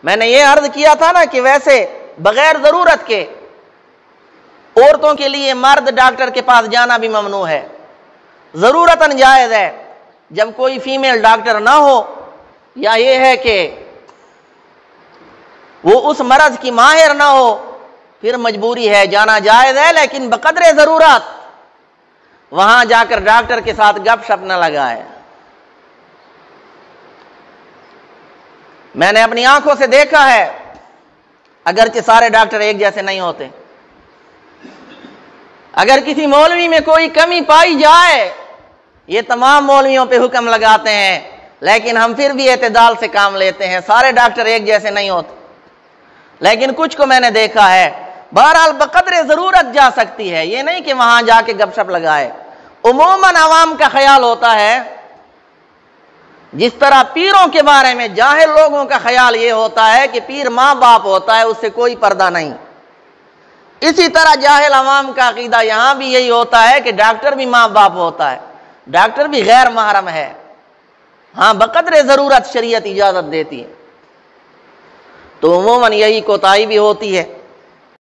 میں نے یہ عرض کیا تھا نا کہ ویسے بغیر ضرورت کے عورتوں کے لیے مرد ڈاکٹر کے پاس جانا بھی ممنوع ہے، ضرورتاً جائز ہے۔ جب کوئی فیمیل ڈاکٹر نہ ہو یا یہ ہے کہ وہ اس مرض کی ماہر نہ ہو، پھر مجبوری ہے، جانا جائز ہے، لیکن بقدر ضرورت وہاں جا کر ڈاکٹر کے ساتھ گپ شپ نہ لگائے۔ میں نے اپنی آنکھوں سے دیکھا ہے، اگرچہ سارے ڈاکٹر ایک جیسے نہیں ہوتے، اگر کسی مولوی میں کوئی کمی پائی جائے، یہ تمام مولویوں پہ حکم لگاتے ہیں، لیکن ہم پھر بھی اعتدال سے کام لیتے ہیں، سارے ڈاکٹر ایک جیسے نہیں ہوتے، لیکن کچھ کو میں نے دیکھا ہے بہرحال بقدر ضرورت جا سکتی ہے، یہ نہیں کہ وہاں جا کے گپ شپ لگائے۔ عموماً عوام کا خیال ہوتا ہے، جس طرح پیروں کے بارے میں جاہل لوگوں کا خیال یہ ہوتا ہے کہ پیر ماں باپ ہوتا ہے، اس سے کوئی پردہ نہیں، اسی طرح جاہل عوام کا عقیدہ یہاں بھی یہی ہوتا ہے کہ ڈاکٹر بھی ماں باپ ہوتا ہے، ڈاکٹر بھی غیر محرم ہے، ہاں بقدر ضرورت شریعت اجازت دیتی ہے۔ تو عموماً یہی کوتاہی بھی ہوتی ہے۔